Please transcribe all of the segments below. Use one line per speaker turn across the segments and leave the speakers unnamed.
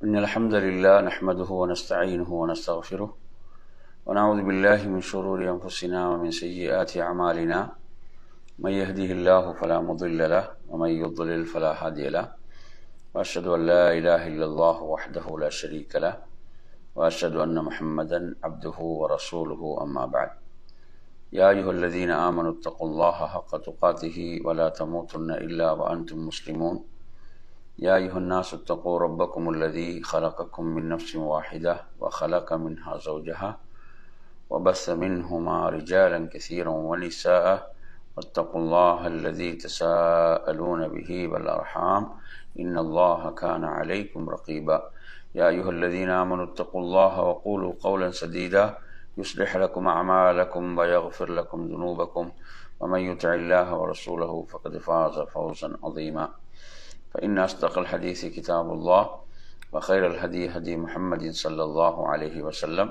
إن الحمد لله نحمده ونستعينه ونستغفره ونعوذ بالله من شرور أنفسنا ومن سيئات أعمالنا من يهده الله فلا مضل له ومن يضلل فلا هادي له وأشهد أن لا إله إلا الله وحده لا شريك له وأشهد أن محمدا عبده ورسوله أما بعد يا أيها الذين آمنوا اتقوا الله حق تقاته ولا تموتن إلا وأنتم مسلمون يا أيها الناس اتقوا ربكم الذي خلقكم من نفس واحدة وخلق منها زوجها وبث منهما رجالا كثيرا ونساء واتقوا الله الذي تساءلون به والأرحام إن الله كان عليكم رقيبا يا أيها الذين آمنوا اتقوا الله وقولوا قولا سديدا يصلح لكم أعمالكم ويغفر لكم ذنوبكم ومن يطع الله ورسوله فقد فاز فوزا عظيما فإن أصدق الحديث كتاب الله وخير الهدي هدي محمد صلى الله عليه وسلم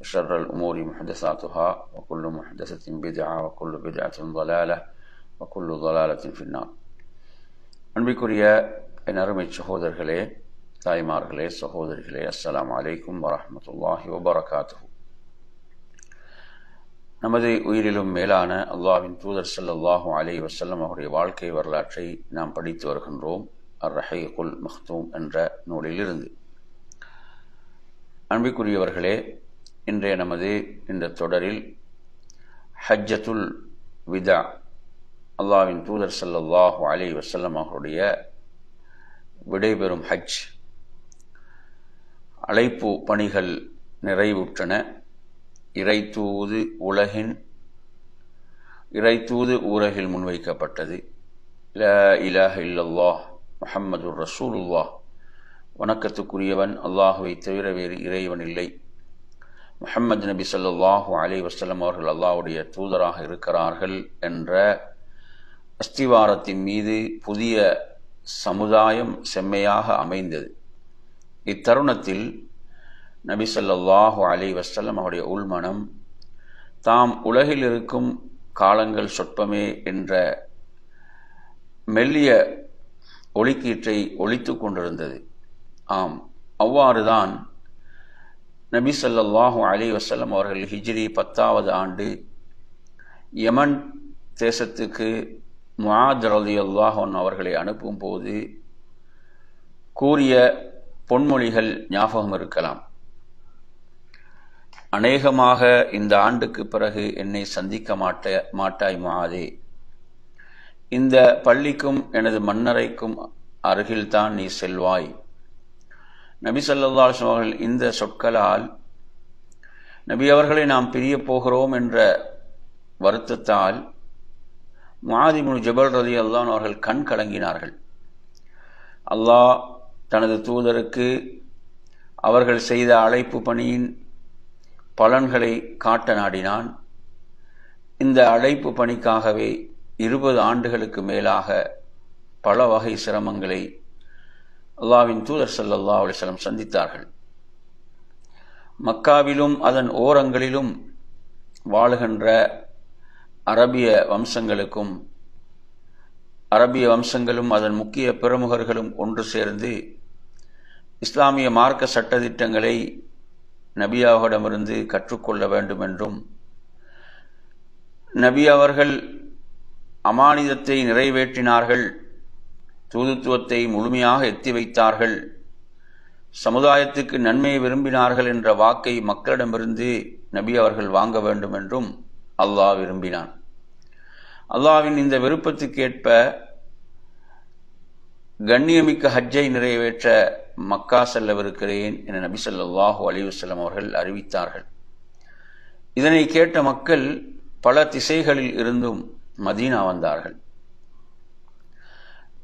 وشر الأمور محدثاتها وكل محدثة بدعة وكل بدعة ضلالة وكل ضلالة في النار. அன்பிற்குரிய என் அருமை சகோதரர்களே, தாய்மார்களே, சகோதரிகளே, அஸ்ஸலாமு அலைக்கும் வரஹ்மத்துல்லாஹி வபரகாத்துஹு. நமது உயிரிலும் மேலான அல்லாஹ்வின் தூதர் ஸல்லல்லாஹு அலைஹி வஸல்லம் அவருடைய வாழ்க்கை வரலாற்றை நாம் படித்து வருகின்றோம். அர்-ரஹீகுல் மக்தூம் என்ற நூலிலிருந்து. அன்பிற்குரியவர்களே, இன்றைய நமது இந்த தொடரில் ஹஜ்ஜத்துல் விதா, அல்லாஹ்வின் தூதர் ஸல்லல்லாஹு அலைஹி வஸல்லம் அவருடைய விடைபெறும் ஹஜ் அழைப்பு பணிகள் நிறைவுற்றன. இறைத்தூது உலகில் முன்வைக்கப்பட்டது. லா இலாஹ இல்லல்லாஹ் முஹம்மதுர் ரசூலுல்லாஹ், வணக்கத்துக்குரியவன் அல்லாஹுவை தவிர வேறு இறைவன் இல்லை, முஹம்மது நபி ஸல்லல்லாஹு அலைஹி வஸல்லம் அவர்கள் அல்லாஹ்வுடைய தூதராக இருக்கிறார்கள் என்ற அஸ்திவாரத்தின் மீது புதிய சமுதாயம் செம்மையாக அமைந்தது. இத்தருணத்தில் நபி ஸல்லல்லாஹு அலைஹி வஸல்லம் அவருடைய உள்மனம் தாம் உலகில் இருக்கும் காலங்கள் சொற்பமே என்ற மெல்லிய ஒளிக்கீற்றை ஒலித்து கொண்டிருந்தது. ஆம், அவ்வாறுதான் நபி ஸல்லல்லாஹு அலைஹி வஸல்லம் அவர்கள் ஹிஜ்ரி 10வது ஆண்டு யமன் தேசத்துக்கு முஆத் ரலியல்லாஹு அன்ஹு அவர்களை அனுப்பும் போது கூறிய பொன்மொழிகள் ஞாபகம் இருக்கலாம். அநேகமாக இந்த ஆண்டுக்கு பிறகு என்னை சந்திக்க மாட்டாய் முஆதே, இந்த பள்ளிக்கும் எனது மன்னரைக்கும் அருகில்தான் நீ செல்வாய். நபி ஸல்லல்லாஹு அலைஹி வஸல்லம் அவர்கள் இந்த சொற்களால் நபி அவர்களை நாம் பிரிய போகிறோம் என்ற வருத்தத்தால் முஆத் இப்னு ஜபல் ரலியல்லாஹு அன்ஹு அவர்கள் கண் கலங்கினார்கள். அல்லாஹ் தனது தூதருக்கு அவர்கள் செய்த அழைப்பு பணியின் பலன்களை காட்ட நாடினான். இந்த அழைப்பு பணிக்காகவே 20 ஆண்டுகளுக்கு மேலாக பல வகை சிரமங்களை அல்லாஹ்வின் தூதர் ஸல்லல்லாஹு அலைஹி வஸல்லம் சந்தித்தார்கள். மக்காவிலும் அதன் ஓரங்களிலும் வாழுகின்ற அரபிய வம்சங்களும் அதன் முக்கிய பிரமுகர்களும் ஒன்று சேர்ந்து இஸ்லாமிய மார்க்க சட்டதிட்டங்களை நபியாவிடமிருந்து கற்றுக்கொள்ள வேண்டும் என்றும், நபி அவர்கள் அமானிதத்தை நிறைவேற்றினார்கள், தூதுத்துவத்தை முழுமையாக எத்தி வைத்தார்கள், சமுதாயத்துக்கு நன்மையை விரும்பினார்கள் என்ற வாக்கை மக்களிடமிருந்து நபி அவர்கள் வாங்க வேண்டும் என்றும் அல்லாஹ் விரும்பினான். அல்லாஹ்வின் இந்த விருப்பத்துக்கேற்ப கண்ணியமிக்க ஹஜ்ஜை நிறைவேற்ற மக்கா செல்லவிருக்கிறேன் என நபி ஸல்லல்லாஹு அலைஹி வஸல்லம் அவர்கள் அறிவித்தார்கள். இதனை கேட்ட மக்கள் பல திசைகளில் இருந்தும் மதீனா வந்தார்கள்.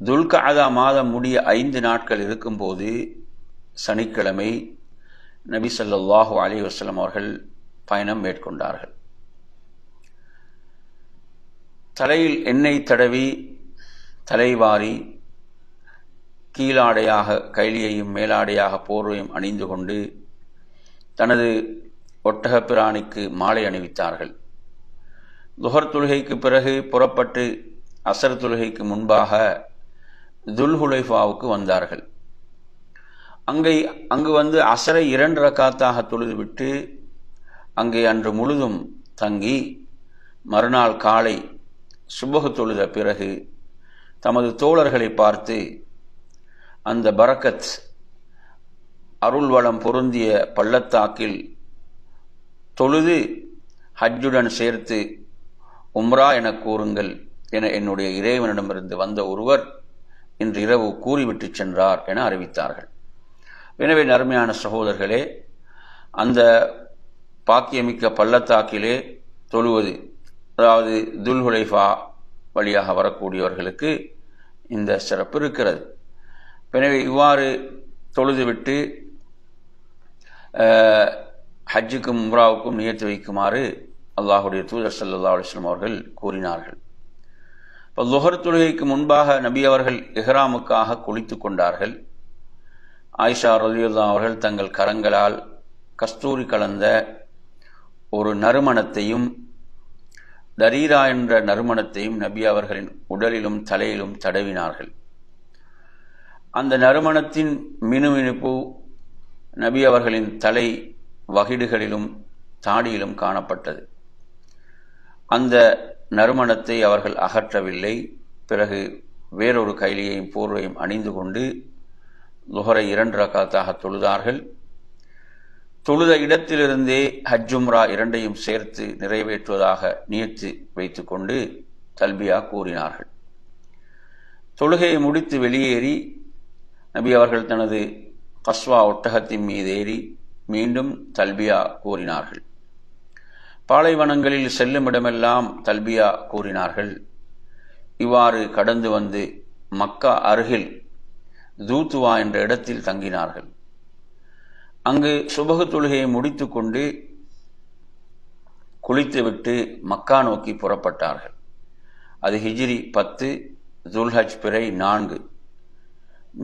துல்கஅதா மாதம் முடிய 5 நாட்கள் இருக்கும்போது சனிக்கிழமை நபி ஸல்லல்லாஹு அலைஹி வஸல்லம் அவர்கள் பயணம் மேற்கொண்டார்கள். தலையில் எண்ணெய் தடவி தலைவாரி கீழாடையாக கைலியையும் மேலாடையாக போர்வையும் அணிந்து கொண்டு தனது ஒட்டகப்பிராணிக்கு மாலை அணிவித்தார்கள். துஹர் தொழுகைக்கு பிறகு புறப்பட்டு அசர் தொழுகைக்கு முன்பாக துல்ஹுலைஃபாவுக்கு வந்தார்கள். அங்கு வந்து அசரை 2 ரக்காத்தாக தொழுதுவிட்டு அங்கே அன்று முழுதும் தங்கி மறுநாள் காலை சுபஹ் தொழுத பிறகு தமது தோழர்களை பார்த்து அந்த பரக்கத் அருள் வளம் பொருந்திய பள்ளத்தாக்கில் தொழுது ஹஜ்ஜுடன் சேர்த்து உம்ரா என கூறுங்கள் என என்னுடைய இறைவனிடமிருந்து வந்த ஒருவர் இன்று இரவு கூறிவிட்டு சென்றார் என அறிவித்தார்கள். எனவே நறுமையான சகோதரர்களே, அந்த பாக்கியமிக்க பள்ளத்தாக்கிலே தொழுவது, அதாவது துல்ஹுலைஃபா வழியாக வரக்கூடியவர்களுக்கு இந்த சிறப்பு இருக்கிறது. எனவே இவ்வாறு தொழுதுவிட்டு ஹஜ்ஜுக்கும் உம்ராவுக்கும் நியத்து வைக்குமாறு அல்லாஹுடைய தூதர் ஸல்லல்லாஹு அலைஹி வஸல்லம் அவர்கள் கூறினார்கள். இப்போ லுஹர் தொழுகைக்கு முன்பாக நபி அவர்கள் இஹ்ராமுக்காக குளித்து கொண்டார்கள். ஆயிஷா ரலியல்லாஹு அவர்கள் தங்கள் கரங்களால் கஸ்தூரி கலந்த ஒரு நறுமணத்தையும் தரீரா என்ற நறுமணத்தையும் நபி அவர்களின் உடலிலும் தலையிலும் தடவினார்கள். அந்த நறுமணத்தின் மினுமினுப்பு நபி அவர்களின் தலை வகிடுகளிலும் தாடியிலும் காணப்பட்டது. அந்த நறுமணத்தை அவர்கள் அகற்றவில்லை. பிறகு வேறொரு கைலியையும் போர்வையும் அணிந்து கொண்டு லுஹரை 2 ரக்காத்தாக தொழுதார்கள். தொழுத இடத்திலிருந்தே ஹஜ் உம்ரா இரண்டையும் சேர்த்து நிறைவேற்றுவதாக நியத்து வைத்துக்கொண்டு தல்பியா கூறினார்கள். தொழுகையை முடித்து வெளியேறி நபி அவர்கள் தனது கஸ்வா ஒட்டகத்தின் மீது ஏறி மீண்டும் தல்பியா கூறினார்கள். பாலைவனங்களில் செல்லுமிடமெல்லாம் தல்பியா கூறினார்கள். இவ்வாறு கடந்து வந்து மக்கா அருகில் தூத்துவா என்ற இடத்தில் தங்கினார்கள். அங்கு சுபஹ் தொழுகையை முடித்து கொண்டு குளித்துவிட்டு மக்கா நோக்கி புறப்பட்டார்கள். அது ஹிஜ்ரி 10 துல்ஹஜ் பிறை 4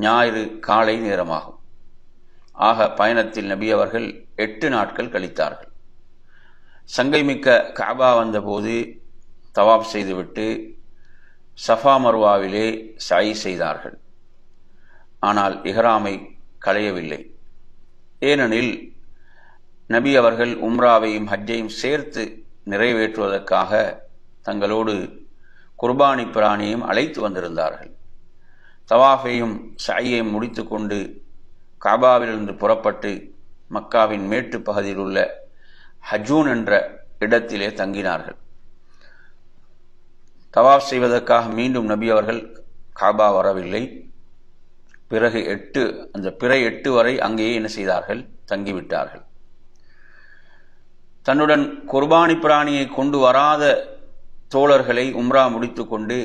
ஞாயிறு காலை நேரமாகும். ஆக பயணத்தில் நபி அவர்கள் 8 நாட்கள் கழித்தார்கள். சங்கை மிக்க கஅபா வந்தபோது தவாப் செய்துவிட்டு சஃபா மர்வாவிலே சை செய்தார்கள். ஆனால் இஹ்ராமை களையவில்லை. ஏனெனில் நபி அவர்கள் உம்ராவையும் ஹஜ்ஜையும் சேர்த்து நிறைவேற்றுவதற்காக தங்களோடு குர்பானி பிராணியையும் அழைத்து வந்திருந்தார்கள். தவாஃபையும் சையையும் முடித்து கொண்டு கஅபாவிலிருந்து புறப்பட்டு மக்காவின் மேட்டு பகுதியில் உள்ள ஹஜூன் என்ற இடத்திலே தங்கினார்கள். தவாஃப் செய்வதற்காக மீண்டும் நபி அவர்கள் கஅபா வரவில்லை. பிறகு அந்த பிறை 8 வரை அங்கேயே என்ன செய்தார்கள்? தங்கிவிட்டார்கள். தன்னுடன் குர்பானி பிராணியை கொண்டு வராத தோழர்களை உம்ரா முடித்து கொண்டு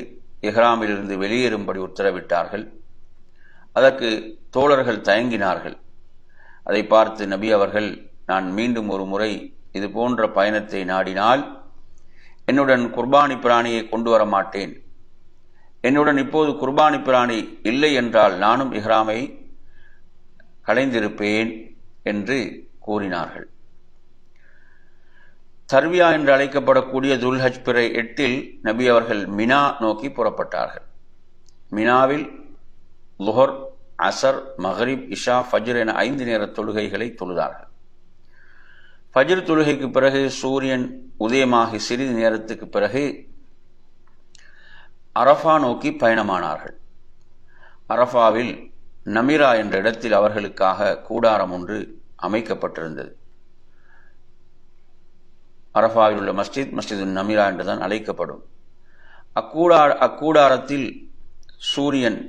இஹ்ராமிலிருந்து வெளியேறும்படி உத்தரவிட்டார்கள். அதற்கு தோழர்கள் தயங்கினார்கள். அதை பார்த்து நபி அவர்கள், நான் மீண்டும் ஒரு முறை இது போன்ற பயணத்தை நாடினால் என்னுடன் குர்பானி பிராணியை கொண்டு வர மாட்டேன். என்னுடன் இப்போது குர்பானி பிராணி இல்லை என்றால் நானும் இஹ்ராமை களைந்திருப்பேன் என்று கூறினார்கள். தர்வியா என்று அழைக்கப்படக்கூடிய துல்ஹஜ் பிறை 8 நபி அவர்கள் மினா நோக்கி புறப்பட்டார்கள். மினாவில் லுஹர், அசர், மக்ரிப், இஷா, ஃபஜ்ர் என 5 நேர தொழுகைகளை தொழுதார்கள். ஃபஜ்ர் தொழுகைக்கு பிறகு சூரியன் உதயமாகி சிறிது நேரத்துக்கு பிறகு அரஃபா நோக்கி பயணமானார்கள். அரஃபாவில் நமிரா என்ற இடத்தில் அவர்களுக்காக கூடாரம் ஒன்று அமைக்கப்பட்டிருந்தது. அரஃபாவில் உள்ள மஸ்ஜிது நமிரா என்றுதான் அழைக்கப்படும். அக்கூடாரத்தில் சூரியன்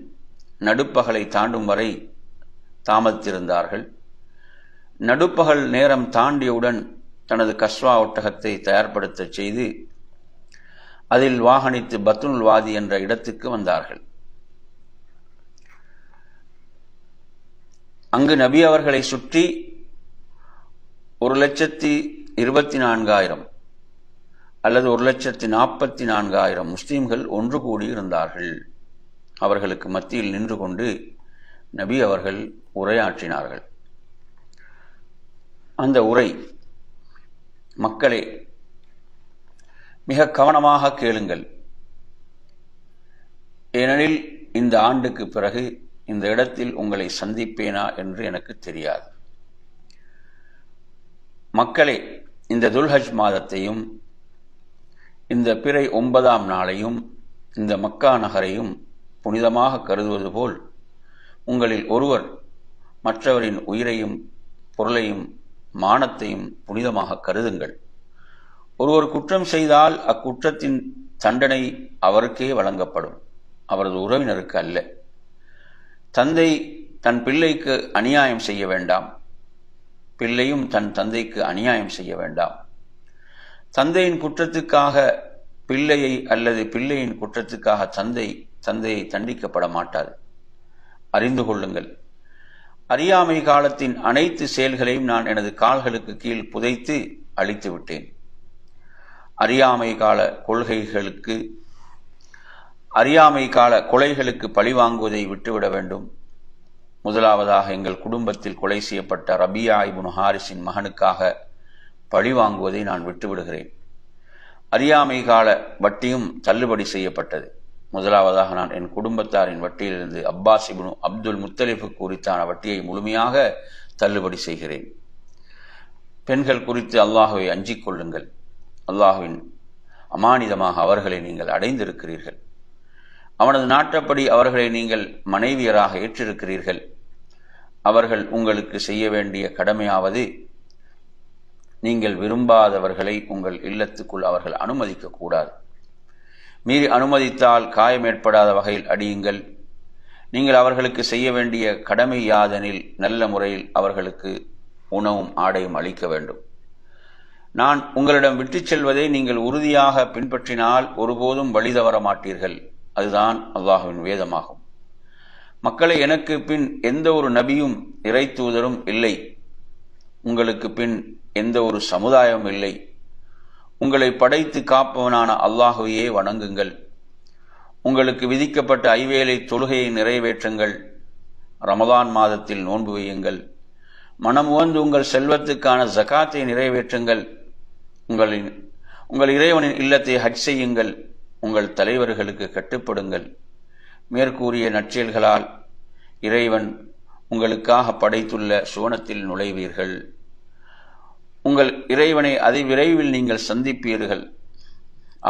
நடுப்பகலை தாண்டும் வரை தாமதித்திருந்தார்கள். நடுப்பகல் நேரம் தாண்டியவுடன் தனது கஸ்வா ஒட்டகத்தை தயார்படுத்த செய்து அதில் வாகனித்து பத்னுல் வாதி என்ற இடத்துக்கு வந்தார்கள். அங்கு நபி அவர்களை சுற்றி 1,24,000 அல்லது 1,44,000 முஸ்லிம்கள் ஒன்று கூடி இருந்தார்கள். அவர்களுக்கு மத்தியில் நின்று கொண்டு நபி அவர்கள் உரையாற்றினார்கள். அந்த உரை, மக்களே மிக கவனமாக கேளுங்கள். ஏனெனில் இந்த ஆண்டுக்கு பிறகு இந்த இடத்தில் உங்களை சந்திப்பேனா என்று எனக்கு தெரியாது. மக்களே, இந்த துல்ஹஜ் மாதத்தையும் இந்த பிறை 9ஆம் நாளையும் இந்த மக்கா நகரையும் புனிதமாக கருதுவது போல் உங்களில் ஒருவர் மற்றவரின் உயிரையும் பொருளையும் மானத்தையும் புனிதமாக கருதுங்கள். ஒருவர் குற்றம் செய்தால் அக்குற்றத்தின் தண்டனை அவருக்கே வழங்கப்படும், அவரது உறவினருக்கு அல்ல. தந்தை தன் பிள்ளைக்கு அநியாயம் செய்ய வேண்டாம், பிள்ளையும் தன் தந்தைக்கு அநியாயம் செய்ய வேண்டாம். தந்தையின் குற்றத்துக்காக பிள்ளையை அல்லது பிள்ளையின் குற்றத்துக்காக தந்தையை தண்டிக்கப்பட மாட்டாது. அறிந்து கொள்ளுங்கள், அறியாமை காலத்தின் அனைத்து செயல்களையும் நான் எனது கால்களுக்கு கீழ் புதைத்து அழித்து விட்டேன். அறியாமை கால கொலைகளுக்கு பழிவாங்குவதை விட்டுவிட வேண்டும். முதலாவதாக எங்கள் குடும்பத்தில் கொலை செய்யப்பட்ட ரபியா இப்னு ஹாரிஸின் மகனுக்காக பழிவாங்குவதை நான் விட்டுவிடுகிறேன். அறியாமை கால வட்டியும் தள்ளுபடி செய்யப்பட்டது. முதலாவதாக நான் என் குடும்பத்தாரின் வட்டியிலிருந்து அப்பாஸ் இப்னு அப்துல் முத்தலிஃபுக்கு உரித்தான வட்டியை முழுமையாக தள்ளுபடி செய்கிறேன். பெண்கள் குறித்து அல்லாஹுவை அஞ்சிக் கொள்ளுங்கள். அல்லாஹுவின் அமானிதமாக அவர்களை நீங்கள் அடைந்திருக்கிறீர்கள். அவனது நாட்டப்படி அவர்களை நீங்கள் மனைவியராக ஏற்றிருக்கிறீர்கள். அவர்கள் உங்களுக்கு செய்ய வேண்டிய கடமையாவது, நீங்கள் விரும்பாதவர்களை உங்கள் இல்லத்துக்குள் அவர்கள் அனுமதிக்க கூடாது. மீறி அனுமதித்தால் காயம் ஏற்படாத வகையில் அடியுங்கள். நீங்கள் அவர்களுக்கு செய்ய வேண்டிய கடமை யாதெனில் நல்ல முறையில் அவர்களுக்கு உணவும் ஆடையும் அளிக்க வேண்டும். நான் உங்களிடம் விட்டுச் செல்வதை நீங்கள் உறுதியாக பின்பற்றினால் ஒருபோதும் வழி தவற மாட்டீர்கள். அதுதான் அல்லாஹுவின் வேதமாகும். மக்களை, எனக்கு பின் எந்த ஒரு நபியும் இறை தூதரும் இல்லை. உங்களுக்கு பின் எந்த ஒரு சமுதாயமும் இல்லை. உங்களை படைத்து காப்பவனான அல்லாஹுவையே வணங்குங்கள். உங்களுக்கு விதிக்கப்பட்ட ஐவேளை தொழுகையை நிறைவேற்றுங்கள். ரமலான் மாதத்தில் நோன்பு வையுங்கள். மனம் உவந்து உங்கள் செல்வத்துக்கான ஜகாத்தை நிறைவேற்றுங்கள். உங்கள் இறைவனின் இல்லத்தை ஹஜ் செய்யுங்கள். உங்கள் தலைவர்களுக்கு கட்டுப்படுங்கள். மேற்கூறிய நற்செயல்களால் இறைவன் உங்களுக்காக படைத்துள்ள சுவனத்தில் நுழைவீர்கள். உங்கள் இறைவனை அதிவிரைவில் நீங்கள் சந்திப்பீர்கள்.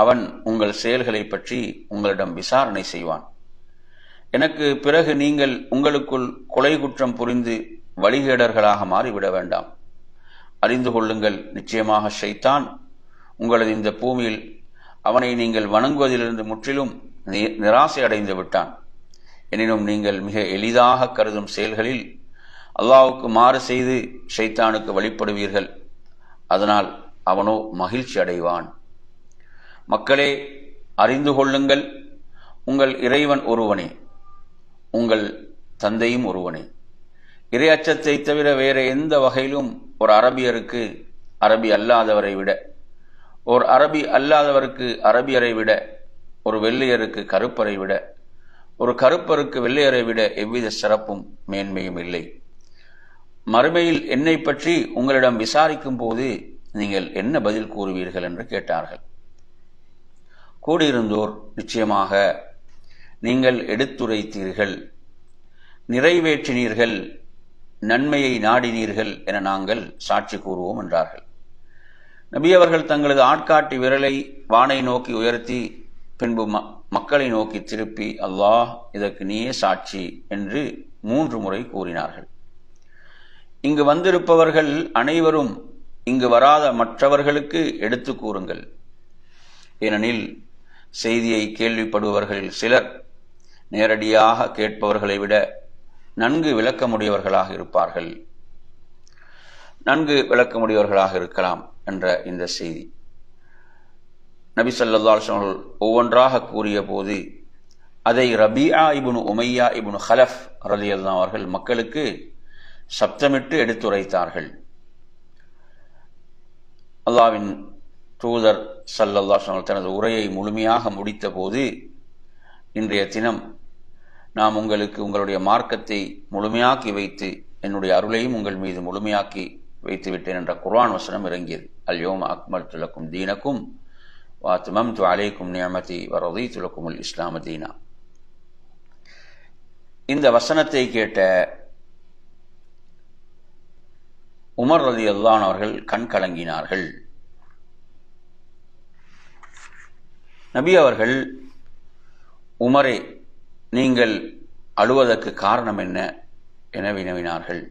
அவன் உங்கள் செயல்களை பற்றி உங்களிடம் விசாரணை செய்வான். எனக்கு பிறகு நீங்கள் உங்களுக்குள் கொலை குற்றம் புரிந்து வழிகேடர்களாக மாறிவிட வேண்டாம். அறிந்து கொள்ளுங்கள், நிச்சயமாக ஷைத்தான் உங்களது இந்த பூமியில் அவனை நீங்கள் வணங்குவதிலிருந்து முற்றிலும் நிராசை அடைந்து விட்டான். எனினும் நீங்கள் மிக எளிதாக கருதும் செயல்களில் அல்லாஹ்வுக்கு மாறு செய்து ஷைத்தானுக்கு வழிபடுவீர்கள். அதனால் அவனோ மகிழ்ச்சி அடைவான். மக்களே, அறிந்து கொள்ளுங்கள், உங்கள் இறைவன் ஒருவனே, உங்கள் தந்தையும் ஒருவனே. இறை அச்சத்தை தவிர வேற எந்த வகையிலும் ஒரு அரபியருக்கு அரபி அல்லாதவரை விட, ஒரு அரபி அல்லாதவருக்கு அரபியரை விட, ஒரு வெள்ளையருக்கு கருப்பரை விட, ஒரு கருப்பருக்கு வெள்ளையரை விட எவ்வித சிறப்பும் மேன்மையும் இல்லை. மறுமையில் என்னை பற்றி உங்களிடம் விசாரிக்கும் போது நீங்கள் என்ன பதில் கூறுவீர்கள் என்று கேட்டார்கள். கூடியிருந்தோர், நிச்சயமாக நீங்கள் எடுத்துரைத்தீர்கள், நிறைவேற்றினீர்கள், நன்மையை நாடினீர்கள் என நாங்கள் சாட்சி கூறுவோம் என்றார்கள். நபி அவர்கள் தங்களது ஆட்காட்டி விரலை வானை நோக்கி உயர்த்தி பின்பு மக்களை நோக்கி திருப்பி, அல்லாஹ் இதற்கு நீயே சாட்சி என்று 3 முறை கூறினார்கள். இங்கு வந்திருப்பவர்கள் அனைவரும் இங்கு வராத மற்றவர்களுக்கு எடுத்து கூறுங்கள். ஏனெனில் செய்தியை கேள்விப்படுபவர்களில் சிலர் நேரடியாக கேட்பவர்களை விட நன்கு விளக்கமுடையவர்களாக இருக்கலாம் என்ற இந்த செய்தி நபி ஸல்லல்லாஹு அலைஹி வஸல்லம் ஒவ்வொன்றாக கூறிய போது அதை ரபியா இப்னு உமையா இப்னு ஹலஃப் ரலியல்லாஹு அவர்கள் மக்களுக்கு சப்தமிட்டு எடுத்துரைத்தார்கள். அல்லாஹ்வின் தூதர் ஸல்லல்லாஹு அலைஹி வஸல்லம் தனது உரையை முழுமையாக முடித்த போது, இன்றைய தினம் நாம் உங்களுக்கு உங்களுடைய மார்க்கத்தை முழுமையாக்கி வைத்து என்னுடைய அருளையும் உங்கள் மீது முழுமையாக்கி வைத்து விட்டேன் என்ற குர்ஆன் வசனம் இறங்கியது. அல்யௌம அக்மல்து லக்கும் தீனக்கும் வ அத்மம்து அலைக்கும் நிஅமதி வ ரதீது லக்குமுல் இஸ்லாம தீனா. இந்த வசனத்தை கேட்ட உமர் ரலியல்லாஹு அன்ஹு அவர்கள் கண் கலங்கினார்கள். நபி அவர்கள், உமரே, நீங்கள் அழுவதற்கு காரணம் என்ன என வினவினார்கள்.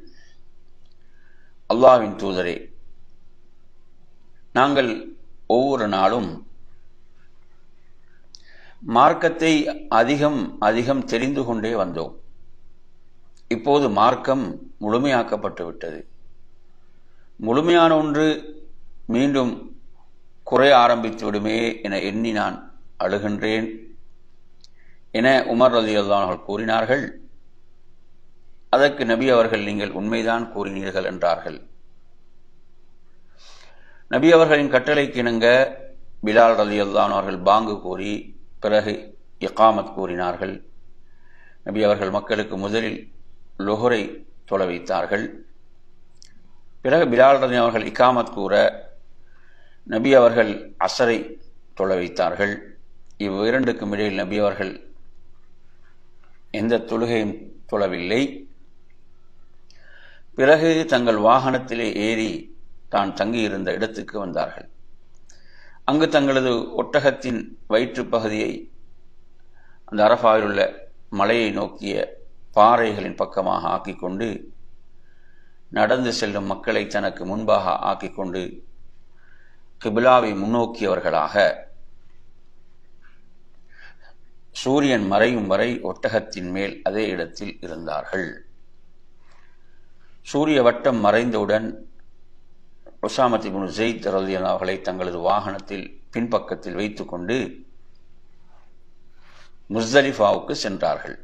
அல்லாஹ்வின் தூதரே, நாங்கள் ஒவ்வொரு நாளும் மார்க்கத்தை அதிகம் அதிகம் தெரிந்து கொண்டே வந்தோம். இப்போது மார்க்கம் முழுமையாக்கப்பட்டு விட்டது. முழுமையான ஒன்று மீண்டும் குறைய ஆரம்பித்து விடுமே என எண்ணி நான் அழுகின்றேன் என உமர் ரலியல்லாஹு அன்ஹு அவர்கள் கூறினார்கள். அதற்கு நபி அவர்கள், நீங்கள் உண்மைதான் கூறினீர்கள் என்றார்கள். நபி அவர்களின் கட்டளைக்கு இணங்க பிலால் ரலியல்லாஹு அன்ஹு அவர்கள் பாங்கு கூறி பிறகு இகாமத் கூறினார்கள். நபி அவர்கள் மக்களுக்கு முதலில் லுஹரை தொழ வைத்தார்கள். பிறகு பிலால் ரலியல்லாஹு அவர்கள் இகாமத் கூற நபி அவர்கள் அசரை தொழ வைத்தார்கள். இவ்விரண்டுக்கும் இடையில் நபி அவர்கள் எந்த தொழுகையும் தொழவில்லை. பிறகு தங்கள் வாகனத்திலே ஏறி தான் தங்கியிருந்த இடத்துக்கு வந்தார்கள். அங்கு தங்களது ஒட்டகத்தின் வயிற்று பகுதியை அந்த அரஃபாவில் உள்ள மலையை நோக்கிய பாறைகளின் பக்கமாக ஆக்கிக்கொண்டு நடந்து செல்லும் மக்களை தனக்கு முன்பாக ஆக்கிக்கொண்டு கிபிலாவை முன்னோக்கியவர்களாக சூரியன் மறையும் வரை ஒட்டகத்தின் மேல் அதே இடத்தில் இருந்தார்கள். சூரிய வட்டம் மறைந்தவுடன் உஸாமத் இப்னு ஸைத் ரலியல்லாஹு அவர்களை தங்களது வாகனத்தில் பின்பக்கத்தில் வைத்துக்கொண்டு முஸ்தலிஃபாவுக்கு சென்றார்கள்.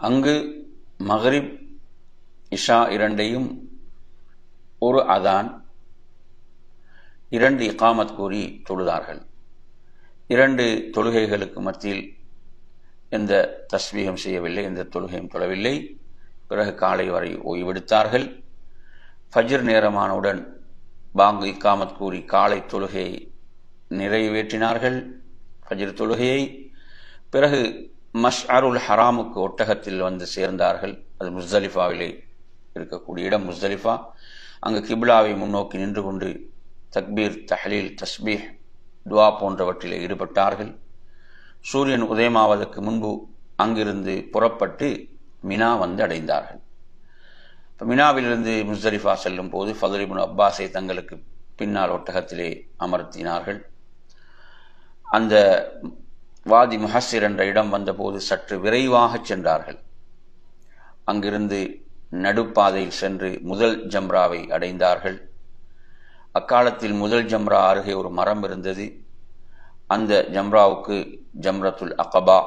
அங்கு மக்ரிப் இஷா இரண்டையும் ஒரு அதான் 2 இகாமத் கூறி தொழுதார்கள். 2 தொழுகைகளுக்கு மத்தியில் எந்த தஸ்பீகம் செய்யவில்லை, எந்த தொழுகையும் தொழவில்லை. பிறகு காலை வரை ஓய்வெடுத்தார்கள். ஃபஜ்ர் நேரமானவுடன் பாங்கு இகாமத் கூறி காலை தொழுகையை நிறைவேற்றினார்கள், ஃபஜ்ர் தொழுகையை. பிறகு மஷ்அருல் ஹராமுக்கு ஒட்டகத்தில் வந்து சேர்ந்தார்கள். அது முஸ்தலிஃபாவிலே இருக்கக்கூடிய இடம் முஸ்தலிஃபா. அங்கு கிப்லாவை முன்னோக்கி நின்று கொண்டு தக்பீர், தஹ்லீல், தஸ்பீஹ், துவா போன்றவற்றிலே ஈடுபட்டார்கள். சூரியன் உதயமாவதற்கு முன்பு அங்கிருந்து புறப்பட்டு மினா வந்து அடைந்தார்கள். மினாவிலிருந்து முஸ்தலிஃபா செல்லும் போது ஃபதுல் இப்னு அப்பாஸை தங்களுக்கு பின்னால் ஒட்டகத்திலே அமர்த்தினார்கள். அந்த வாதி முஹஸ்ஸிர் என்ற இடம் வந்தபோது சற்று விரைவாக சென்றார்கள். அங்கிருந்து நடுப்பாதையில் சென்று முதல் ஜம்ராவை அடைந்தார்கள். அக்காலத்தில் முதல் ஜம்ரா அருகே ஒரு மரம் இருந்தது. அந்த ஜம்ராவுக்கு ஜம்ரத்துல் அகபா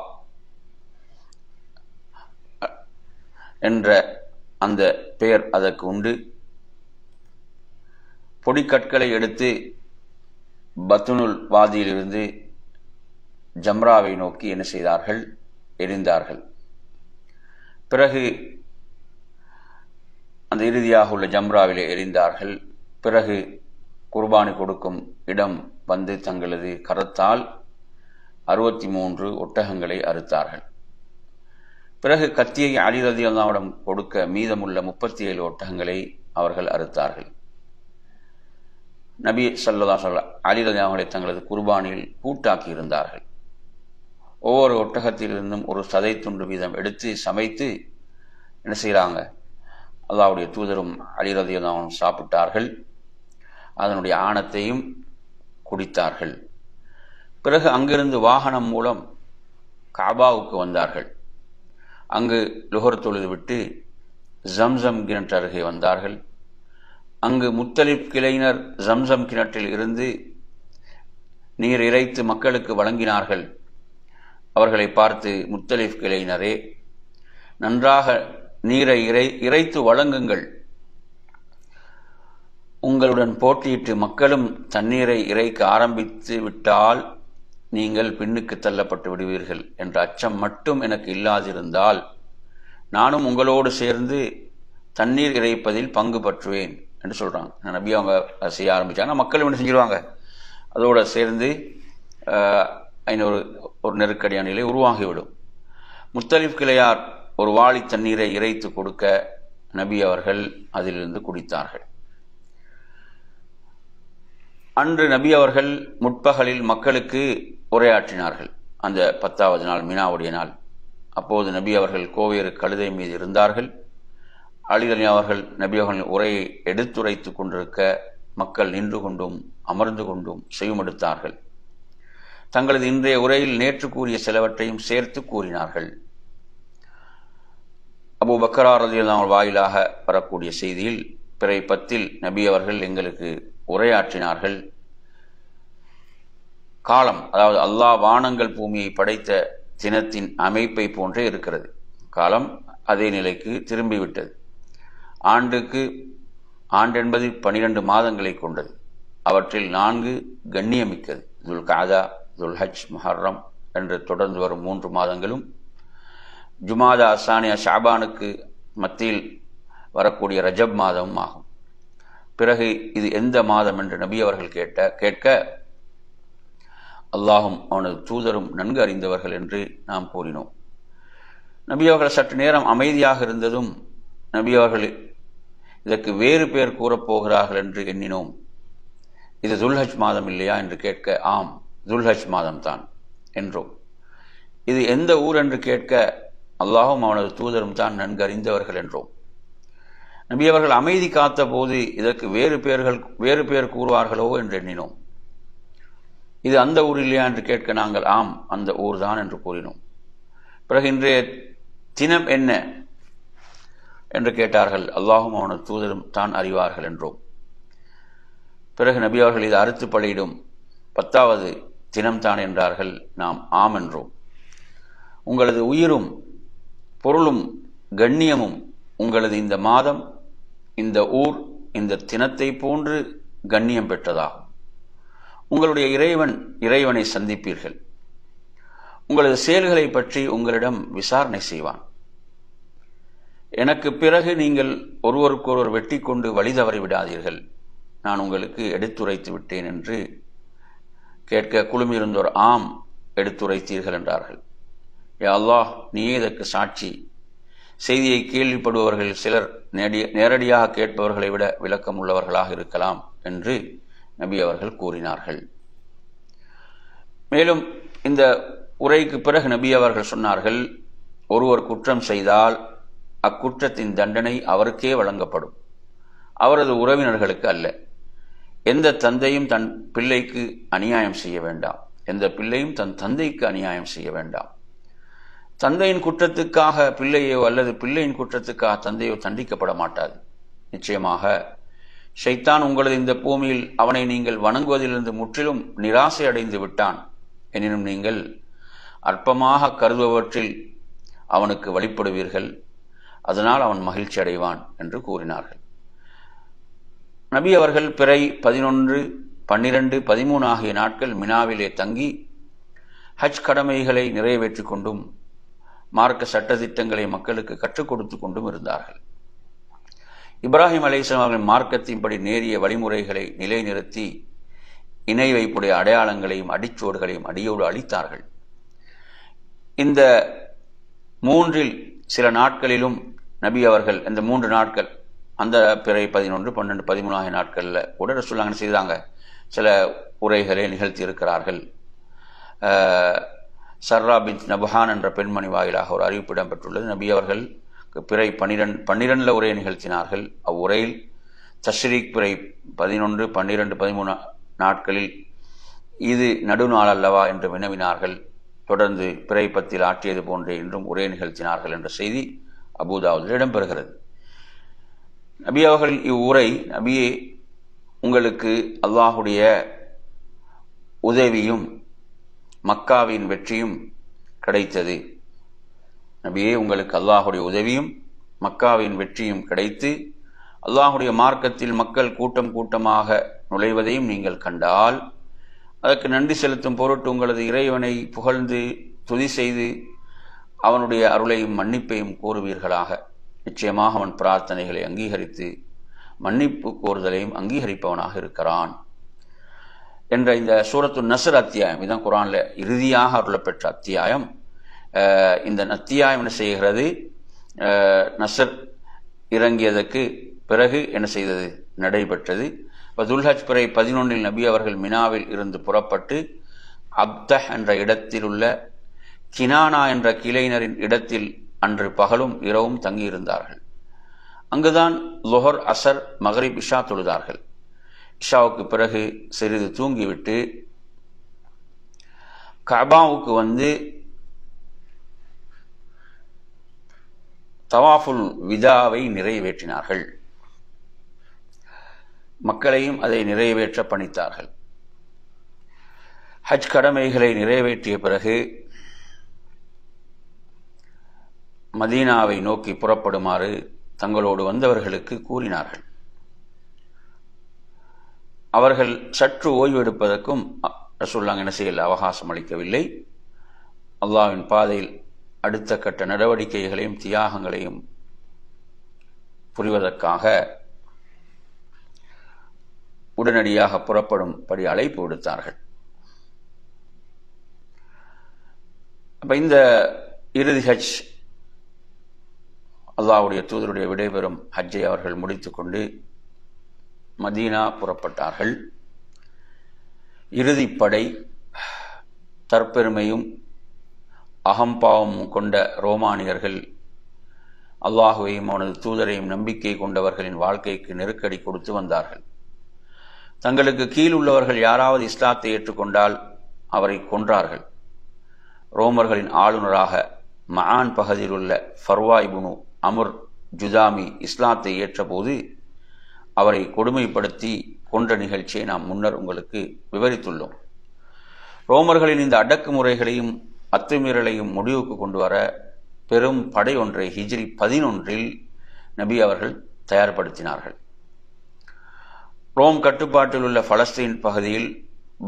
என்ற அந்த பெயர் அதற்கு உண்டு. பொடிக்கற்களை எடுத்து பத்துனுல் வாதியிலிருந்து ஜம்ராவை நோக்கி என்ன செய்தார்கள்? எரிந்தார்கள். பிறகு அந்த இறுதியாக உள்ள ஜம்ராவிலே எரிந்தார்கள். பிறகு குர்பானி கொடுக்கும் இடம் வந்து தங்களது கரத்தால் 63 ஒட்டகங்களை அறுத்தார்கள். பிறகு கத்தியை அலி ரலியல்லாஹு அன்ஹு கொடுக்க மீதமுள்ள 37 ஒட்டகங்களை அவர்கள் அறுத்தார்கள். நபி ஸல்லல்லாஹு அலைஹி வஸல்லம் அலி ரலியல்லாஹு அன்ஹு தங்களது குர்பானியில் கூட்டாக்கி இருந்தார்கள். ஒவ்வொரு ஒட்டகத்திலிருந்தும் ஒரு சதை துண்டு வீதம் எடுத்து சமைத்து என்ன செய்கிறாங்க? அல்லாஹ்வுடைய தூதரும் அலி ரலியல்லாஹு அன்ஹு சாப்பிட்டார்கள். அதனுடைய ஆணத்தையும் குடித்தார்கள். பிறகு அங்கிருந்து வாகனம் மூலம் காபாவுக்கு வந்தார்கள். அங்கு லுஹர் தொழுது விட்டு ஜம்சம் கிணற்று அருகே வந்தார்கள். அங்கு முத்தலிப் கிளையினர் ஜம்சம் கிணற்றில் இருந்து நீர் இறைத்து மக்களுக்கு வழங்கினார்கள். அவர்களை பார்த்து, முத்தலிப் கிளையினரே, நன்றாக நீரை இறைத்து வழங்குங்கள். உங்களுடன் போட்டியிட்டு மக்களும் தண்ணீரை இறைக்க ஆரம்பித்து விட்டால் நீங்கள் பின்னுக்கு தள்ளப்பட்டு விடுவீர்கள் என்ற அச்சம் மட்டும் எனக்கு இல்லாதிருந்தால் நானும் உங்களோடு சேர்ந்து தண்ணீர் இறைப்பதில் பங்கு பற்றுவேன் என்று சொல்கிறாங்க. நபி அவங்க செய்ய ஆரம்பித்தாங்கன்னா மக்களும் என்ன செஞ்சிருவாங்க? அதோடு சேர்ந்து ஒரு நெருக்கடியான நிலை உருவாகிவிடும். முத்தலிப் கிளையார் ஒரு வாளி தண்ணீரை இறைத்து கொடுக்க நபி அவர்கள் அதிலிருந்து குடித்தார்கள். அன்று நபி அவர்கள் முற்பகலில் மக்களுக்கு உரையாற்றினார்கள். அந்த 10வது நாள், மினாவுடைய நாள். அப்போது நபி அவர்கள் கோவேறு கழுதை மீது இருந்தார்கள். அலி அவர்கள் நபி அவர்களின் உரையை எடுத்துரைத்து கொண்டிருக்க மக்கள் நின்று கொண்டும் அமர்ந்து கொண்டும் செய்யுமெடுத்தார்கள். தங்களது இன்றைய உரையில் நேற்று கூறிய சிலவற்றையும் சேர்த்து கூறினார்கள். அபூ பக்கர் ரலியல்லாஹு அன்ஹு வாயிலாக வரக்கூடிய செய்தியில் பிறை 10 நபி அவர்கள் எங்களுக்கு உரையாற்றினார்கள். காலம், அதாவது அல்லாஹ் வானங்கள் பூமியை படைத்த தினத்தின் அமைப்பை போன்றே இருக்கிறது. காலம் அதே நிலைக்கு திரும்பிவிட்டது. ஆண்டு என்பது 12 மாதங்களை கொண்டது. அவற்றில் 4 கண்ணியமிக்கது. துல் கஅதா, துல் ஹஜ், முஹர்ரம் என்று தொடர்ந்து வரும் 3 மாதங்களும், ஜுமாதா, அசானியா, ஷாபானுக்கு மத்தியில் வரக்கூடிய ரஜப் மாதமும் ஆகும். பிறகு இது எந்த மாதம் என்று நபி அவர்கள் கேட்க அல்லாஹும் அவனது தூதரும் நன்கு அறிந்தவர்கள் என்று நாம் கூறினோம். நபி அவர்கள் சற்று நேரம் அமைதியாக இருந்ததும் நபி அவர்கள் இதற்கு வேறு பேர் கூறப்போகிறார்கள் என்று எண்ணினோம். இது துல்ஹஜ் மாதம் இல்லையா என்று கேட்க, ஆம், துல்ஹஜ் மாதம்தான் என்றோம். இது எந்த ஊர் என்று கேட்க, அல்லாஹும் அவனது தூதரும் தான் நன்கு அறிந்தவர்கள் என்றோம். நபி அவர்கள் அமைதி காத்த போது இதற்கு வேறு பேர் கூறுவார்களோ என்று எண்ணினோம். இது அந்த ஊர் இல்லையா என்று கேட்க நாங்கள், ஆம், அந்த ஊர் தான் என்று கூறினோம். பிறகு இன்றைய தினம் என்ன என்று கேட்டார்கள். அல்லாஹும் அவனது தூதரும் தான் அறிவார்கள் என்றோம். பிறகு நபி அவர்கள் இது அறுத்து பலியிடும் 10வது தினம்தான் என்றார்கள். நாம் ஆம் என்றோம். உங்களது உயிரும் பொருளும் கண்ணியமும் உங்களது இந்த மாதம், இந்த ஊர், இந்த தினத்தை போன்று கண்ணியம் பெற்றதாகும். உங்களுடைய இறைவனை சந்திப்பீர்கள். உங்களது செயல்களை பற்றி உங்களிடம் விசாரணை செய்வான். எனக்கு பிறகு நீங்கள் ஒருவருக்கொருவர் வெட்டி கொண்டு வழி தவறி விடாதீர்கள். நான் உங்களுக்கு எடுத்துரைத்து விட்டேன் என்று கேட்க குழுமியிருந்தோர், ஆம், எடுத்துரைத்தீர்கள் என்றார்கள். யா அல்லாஹ், நீயே இதற்கு சாட்சி. செய்தியை கேள்விப்படுபவர்கள் சிலர் நேரடியாக கேட்பவர்களை விட விளக்கம் உள்ளவர்களாக இருக்கலாம் என்று நபி அவர்கள் கூறினார்கள். மேலும் இந்த உரைக்கு பிறகு நபி அவர்கள் சொன்னார்கள், ஒருவர் குற்றம் செய்தால் அக்குற்றத்தின் தண்டனை அவருக்கே வழங்கப்படும், அவரது உறவினர்களுக்கு அல்ல. எந்த தந்தையும் தன் பிள்ளைக்கு அநியாயம் செய்ய வேண்டாம். எந்த பிள்ளையும் தன் தந்தைக்கு அநியாயம் செய்ய வேண்டாம். தந்தையின் குற்றத்துக்காக பிள்ளையோ அல்லது பிள்ளையின் குற்றத்துக்காக தந்தையோ தண்டிக்கப்பட மாட்டாது. நிச்சயமாக ஷைத்தான் உங்களது இந்த பூமியில் அவனை நீங்கள் வணங்குவதிலிருந்து முற்றிலும் நிராசை அடைந்து விட்டான். எனினும் நீங்கள் அற்பமாக கருதுபவற்றில் அவனுக்கு வழிபடுவீர்கள். அதனால் அவன் மகிழ்ச்சி அடைவான் என்று கூறினார்கள். நபி அவர்கள் பிறை 11, 12, 13 ஆகிய நாட்கள் மினாவிலே தங்கி ஹஜ் கடமைகளை நிறைவேற்றிக் கொண்டும் மார்க்க சட்டதிட்டங்களை மக்களுக்கு கற்றுக் கொடுத்து கொண்டும் இருந்தார்கள். இப்ராஹிம் அலைஹிஸ்ஸலாம் அவர்களின் மார்க்கத்தின்படி நேரிய வழிமுறைகளை நிலைநிறுத்தி இணை வைப்புடைய அடையாளங்களையும் அடிச்சோடுகளையும் அடியோடு அளித்தார்கள். இந்த 3 சில நாட்களிலும் நபி அவர்கள், இந்த 3 நாட்கள், அந்த பிறை 11, 12, 13 ஆகிய நாட்களில் கூட ரசூலுல்லாஹ் என்ன செய்தாங்க, சில உரைகளை நிகழ்த்தி இருக்கிறார்கள். சர்ரா பின் நபஹான் என்ற பெண்மணி வாயிலாக ஒரு அறிவிப்பு இடம்பெற்றுள்ளது. நபி அவர்கள் பிறை 12 உரையை நிகழ்த்தினார்கள். அவ்வுரையில் தஷ்ரீக் பிறை 11, 12, 13 நாட்களில் இது நடுநாள் அல்லவா என்று வினவினார்கள். தொடர்ந்து பிறை 10 ஆற்றியது போன்றே இன்றும் உரை நிகழ்த்தினார்கள் என்ற செய்தி அபூதாவுதில் இடம்பெறுகிறது. நபி அவர்கள் இவ்வுரை, நபியே, உங்களுக்கு அல்லாஹுடைய உதவியும் மக்காவின் வெற்றியும் கிடைத்தது. நபியே, உங்களுக்கு அல்லாஹுடைய உதவியும் மக்காவின் வெற்றியும் கிடைத்து அல்லாஹுடைய மார்க்கத்தில் மக்கள் கூட்டம் கூட்டமாக நுழைவதையும் நீங்கள் கண்டால் அதற்கு நன்றி செலுத்தும் பொருட்டு உங்களது இறைவனை புகழ்ந்து துதி செய்து அவனுடைய அருளையும் மன்னிப்பையும் கோருவீர்களாக. நிச்சயமாக அவன் பிரார்த்தனைகளை அங்கீகரித்து மன்னிப்பு கோருதலையும் அங்கீகரிப்பவனாக இருக்கிறான் என்ற இந்த சூரத்து நஸ்ர் அத்தியாயம், இதுதான் குர்ஆனில் இறுதியாக அருளப்பெற்ற அத்தியாயம். இந்த அத்தியாயம் என்ன செய்கிறது, நஸ்ர் இறங்கியதற்கு பிறகு என்ன செய்தது, நடைபெற்றது. துல்ஹஜ் பிறை 11 நபி அவர்கள் மினாவில் இருந்து புறப்பட்டு அப்தஹ் என்ற இடத்தில் உள்ள கினானா என்ற கிளையினரின் இடத்தில் அன்று பகலும் இரவும் தங்கியிருந்தார்கள். அங்குதான் லுஹர், அசர், மகரிப், இஷா தொழுதார்கள். இஷாவுக்கு பிறகு சிறிது தூங்கிவிட்டு கஅபாவுக்கு வந்து தவாஃபுல் விதாவை நிறைவேற்றினார்கள். மக்களையும் அதை நிறைவேற்ற பணித்தார்கள். ஹஜ் கடமைகளை நிறைவேற்றிய பிறகு மதீனாவை நோக்கி புறப்படுமாறு தங்களோடு வந்தவர்களுக்கு கூறினார்கள். அவர்கள் சற்று ஓய்வு எடுப்பதற்கும் ரசூலுல்லாஹ் என்ன செய்யல, அவகாசம் அளிக்கவில்லை. அல்லாஹ்வின் பாதையில் அடுத்த கட்ட நடவடிக்கைகளையும் தியாகங்களையும் புரிவதற்காக உடனடியாக புறப்படும்படி அழைப்பு விடுத்தார்கள். அப்ப இந்த இறுதி ஹஜ், அல்லாஹ்வுடைய தூதருடைய விடைபெறும் ஹஜ்ஜை அவர்கள் முடித்துக்கொண்டு மதீனா புறப்பட்டார்கள். இறுதிப்படை தற்பெருமையும் அகம்பாவமும் கொண்ட ரோமானியர்கள் அல்லாஹுவையும் அவனது தூதரையும் நம்பிக்கை கொண்டவர்களின் வாழ்க்கைக்கு நெருக்கடி கொடுத்து வந்தார்கள். தங்களுக்கு கீழ் உள்ளவர்கள் யாராவது இஸ்லாத்தை ஏற்றுக்கொண்டால் அவரை கொன்றார்கள். ரோமர்களின் ஆளுநராக மஆன் பகுதியில் உள்ள ஃபர்வா இப்னு அம்ர் ஜுதாமி இஸ்லாத்தை ஏற்றபோது அவரை கொடுமைப்படுத்தி கொன்ற நிகழ்ச்சியை நாம் முன்னர் உங்களுக்கு விவரித்துள்ளோம். ரோமர்களின் இந்த அடக்குமுறைகளையும் அத்துமீறலையும் முடிவுக்கு கொண்டு வர பெரும் படை ஒன்றை ஹிஜ்ரி 11 நபி அவர்கள் தயார்படுத்தினார்கள். ரோம் கட்டுப்பாட்டில் உள்ள பலஸ்தீன் பகுதியில்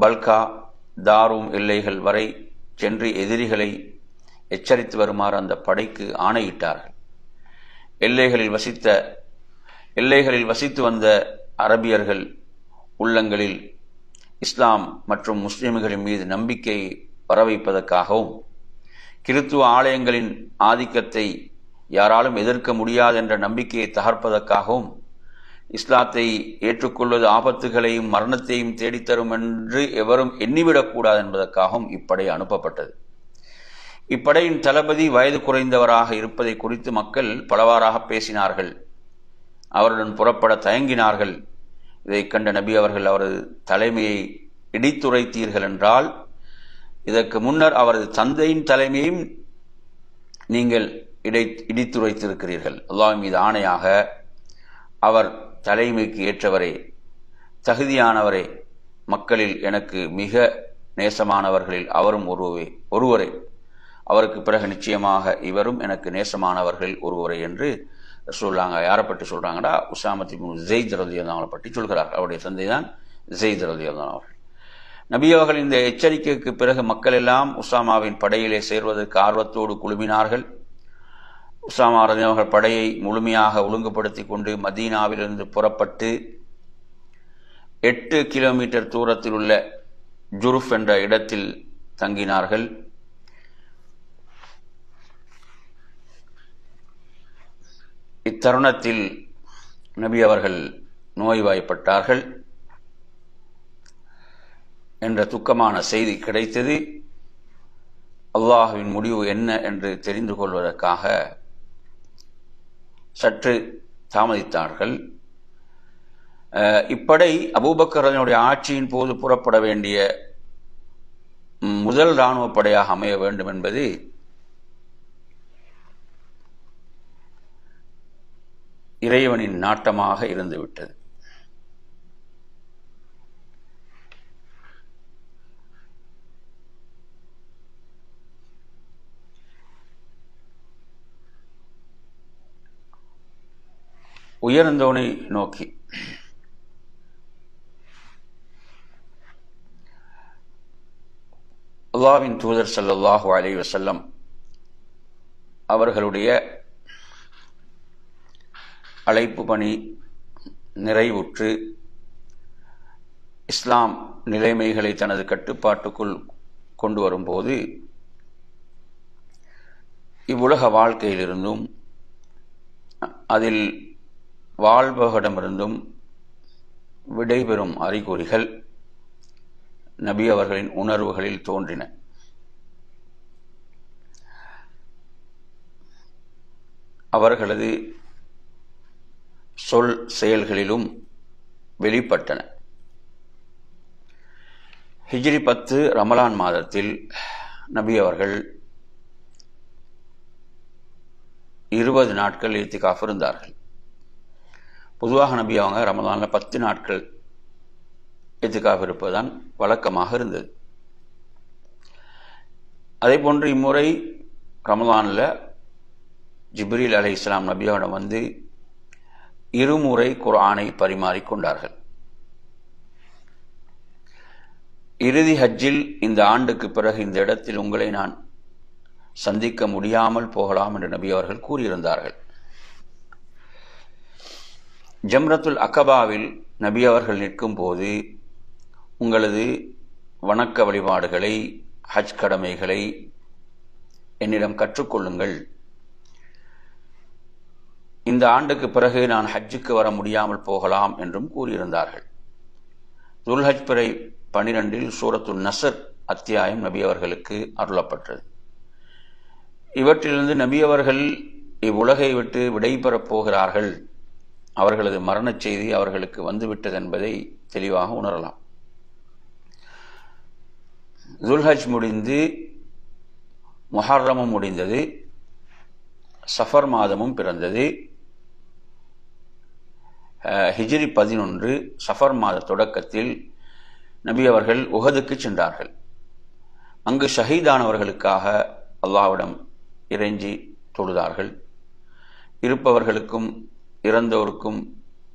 பல்கா, தாரூம் எல்லைகள் வரை சென்று எதிரிகளை எச்சரித்து வருமாறு அந்த படைக்கு ஆணையிட்டார்கள். எல்லைகளில் வசித்து வந்த அரபியர்கள் உள்ளங்களில் இஸ்லாம் மற்றும் முஸ்லிம்களின் மீது நம்பிக்கை வரவைப்பதற்காகவும் கிறித்துவ ஆலயங்களின் ஆதிக்கத்தை யாராலும் எதிர்க்க முடியாது என்ற நம்பிக்கையை தகர்ப்பதற்காகவும் இஸ்லாத்தை ஏற்றுக்கொள்வது ஆபத்துகளையும் மரணத்தையும் தேடித்தரும் என்று எவரும் எண்ணிவிடக்கூடாது என்பதற்காகவும் இப்படை அனுப்பப்பட்டது. இப்படையின் தளபதி வயது குறைந்தவராக இருப்பதை குறித்து மக்கள் பலவாறாக பேசினார்கள். அவருடன் புறப்பட தயங்கினார்கள். இதை கண்ட நபி அவர்கள் அவரது தலைமையை இடித்துரைத்தீர்கள் என்றால் இதற்கு முன்னர் அவரது தந்தையின் தலைமையும் நீங்கள் இடித்துரைத்திருக்கிறீர்கள். அல்லாஹ் மீது ஆணையாக அவர் தலைமைக்கு ஏற்றவரே, தகுதியானவரே, மக்களில் எனக்கு மிக நேசமானவர்களில் அவரும் ஒருவரே, அவருக்கு பிறகு நிச்சயமாக இவரும் எனக்கு நேசமானவர்களில் ஒருவரே என்று சொல்றாங்க. யாரை பற்றி சொல்றாங்கடா, உஸாமத் இப்னு ஸைத் ரலியல்லாஹு அன்ஹு பற்றி சொல்கிறார். அவருடைய தந்தை தான் ஸைத் ரலியல்லாஹு அன்ஹு. நபி அவர்கள் இந்த எச்சரிக்கைக்கு பிறகு மக்கள் எல்லாம் உஸாமாவின் படையிலே சேர்வதற்கு ஆர்வத்தோடு குழுமினார்கள். உஸாமா ரலியல்லாஹு அன்ஹு படையை முழுமையாக ஒழுங்குபடுத்தி கொண்டு மதீனாவிலிருந்து புறப்பட்டு 8 கிலோமீட்டர் தூரத்தில் உள்ள ஜுருஃப் என்ற இடத்தில் தங்கினார்கள். இத்தருணத்தில் நபி அவர்கள் நோய்வாய்ப்பட்டார்கள் என்ற துக்கமான செய்தி கிடைத்தது. அல்லாஹ்வின் முடிவு என்ன என்று தெரிந்து கொள்வதற்காக சற்று தாமதித்தார்கள். இப்படை அபூபக்கர் ஆட்சியின் போது புறப்பட வேண்டிய முதல் இராணுவ படையாக அமைய வேண்டும் என்பது இறைவனின் நாட்டமாக இருந்துவிட்டது. உயர்ந்தோனை நோக்கி அல்லாஹ்வின் தூதர் ஸல்லல்லாஹு அலைஹி வஸல்லம் அவர்களுடைய அழைப்பு பணி நிறைவுற்று இஸ்லாம் நிலைமைகளை தனது கட்டுப்பாட்டுக்குள் கொண்டு வரும்போது இவ்வுலக வாழ்க்கையிலிருந்தும் அதில் வாழ்பவரிடமிருந்தும் விடைபெறும் அறிகுறிகள் நபி அவர்களின் உணர்வுகளில் தோன்றின. அவர்களது சொல் செயல்களிலும் வெளிப்பட்டன. ஹிஜ்ரி 10 ரமலான் மாதத்தில் நபி அவர்கள் 20 நாட்கள் இத்திகாஃப் இருந்தார்கள். பொதுவாக நபி அவங்க ரமலானில் 10 நாட்கள் இத்திகாஃப் இருப்பதுதான் வழக்கமாக இருந்தது. அதே போன்று இம்முறை ரமலானில் ஜிப்ரீல் அலைஹிஸ்ஸலாம் நபியோடம் வந்து இருமுறை குர்ஆனை பரிமாறிக்கொண்டார்கள். இறுதி ஹஜ்ஜில் இந்த ஆண்டுக்கு பிறகு இந்த இடத்தில் உங்களை நான் சந்திக்க முடியாமல் போகலாம் என்று நபி அவர்கள் கூறியிருந்தார்கள். ஜம்ரத்துல் அகபாவில் நபி அவர்கள் நிற்கும் போது உங்களது வணக்க வழிபாடுகளை, ஹஜ் கடமைகளை என்னிடம் கற்றுக்கொள்ளுங்கள். இந்த ஆண்டுக்கு பிறகு நான் ஹஜ்ஜுக்கு வர முடியாமல் போகலாம் என்றும் கூறியிருந்தார்கள். துல்ஹஜ் பிறை 12 சூரத்துல் நஸ்ர் அத்தியாயம் நபி அவர்களுக்கு அருளப்பட்டது. இவற்றிலிருந்து நபி அவர்கள் இவ்வுலகை விட்டு விடைபெறப் போகிறார்கள், அவர்களது மரணச் செய்தி அவர்களுக்கு வந்துவிட்டது என்பதை தெளிவாக உணரலாம். துல்ஹஜ் முடிந்து முஹர்ரமும் முடிந்தது, சஃபர் மாதமும் பிறந்தது. ஹிஜ்ரி 11 சஃபர் மாத தொடக்கத்தில் நபி அவர்கள் உஹதுக்கு சென்றார்கள். அங்கு ஷஹீதானவர்களுக்காக அல்லாஹ்விடம் இறைஞ்சி தொழுதார்கள். இருப்பவர்களுக்கும் இறந்தோருக்கும்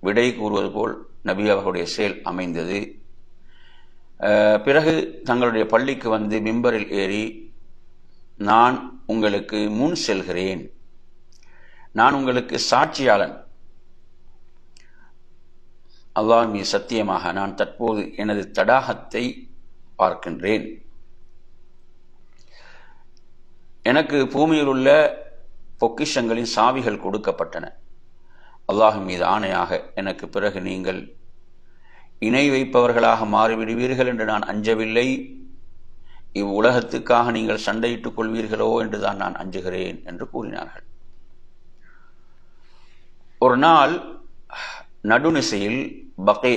விடை கூறுவது போல் நபி அவர்களுடைய செயல் அமைந்தது. பிறகு தங்களுடைய பள்ளிக்கு வந்து மிம்பரில் ஏறி, நான் உங்களுக்கு முன் செல்கிறேன், நான் உங்களுக்கு சாட்சியாளன், அல்லாஹ் மீது சத்தியமாக நான் தற்போது எனது தடாகத்தை பார்க்கின்றேன். எனக்கு பூமியில் உள்ள பொக்கிஷங்களின் சாவிகள் கொடுக்கப்பட்டன. அல்லாஹ் மீது ஆணையாக எனக்கு பிறகு நீங்கள் இணை வைப்பவர்களாக மாறிவிடுவீர்கள் என்று நான் அஞ்சவில்லை. இவ்வுலகத்துக்காக நீங்கள் சண்டையிட்டுக் கொள்வீர்களோ என்றுதான் நான் அஞ்சுகிறேன் என்று கூறினார்கள். ஒரு நாள் நடுநிசையில் பகை,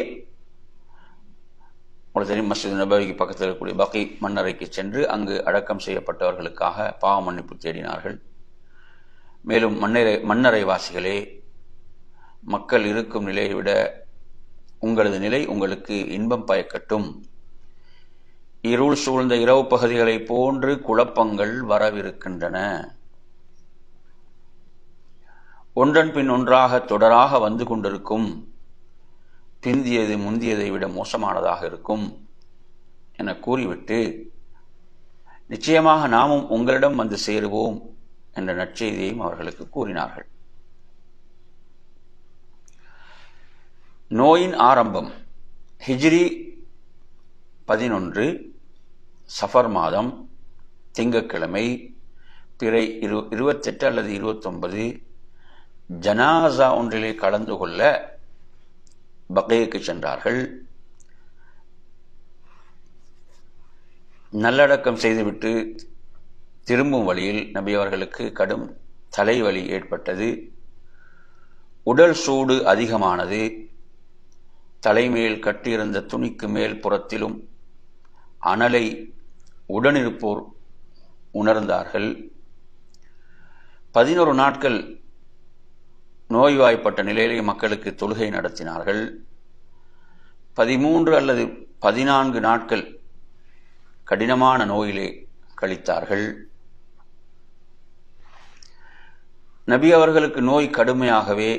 மஸ்ஜித் நபவிக்கு பக்கத்தில் இருக்கக்கூடிய பகை மண்ணறைக்கு சென்று அங்கு அடக்கம் செய்யப்பட்டவர்களுக்காக பாவ மன்னிப்பு தேடினார்கள். மேலும் மண்ணறை வாசிகளே, மக்கள் இருக்கும் நிலையை விட உங்களது நிலை உங்களுக்கு இன்பம் பயக்கட்டும். இருள் சூழ்ந்த இரவு பகுதிகளை போன்று குழப்பங்கள் வரவிருக்கின்றன. ஒன்றன் பின் ஒன்றாக தொடராக வந்து கொண்டிருக்கும். பிந்தியது முந்தியதை விட மோசமானதாக இருக்கும் என கூறிவிட்டு, நிச்சயமாக நாமும் உங்களிடம் வந்து சேருவோம் என்ற நற்செய்தியையும் அவர்களுக்கு கூறினார்கள். நோயின் ஆரம்பம் ஹிஜ்ரி 11 சஃபர் மாதம் திங்கட்கிழமை பிறை 28 அல்லது 29 ஜனாசா ஒன்றிலே கலந்து கொள்ள பகைக்கு சென்றார்கள். நல்லடக்கம் செய்துவிட்டு திரும்பும் வழியில் நபி அவர்களுக்கு கடும் தலைவலி ஏற்பட்டது. உடல் சூடு அதிகமானது. தலைமேல் கட்டியிருந்த துணிக்கு மேல் புறத்திலும் அனலை உடனிருப்போர் உணர்ந்தார்கள். 11 நாட்கள் நோய்வாய்ப்பட்ட நிலையிலே மக்களுக்கு தொழுகை நடத்தினார்கள். 13 அல்லது 14 நாட்கள் கடினமான நோயிலே கழித்தார்கள். நபி அவர்களுக்கு நோய் கடுமையாகவே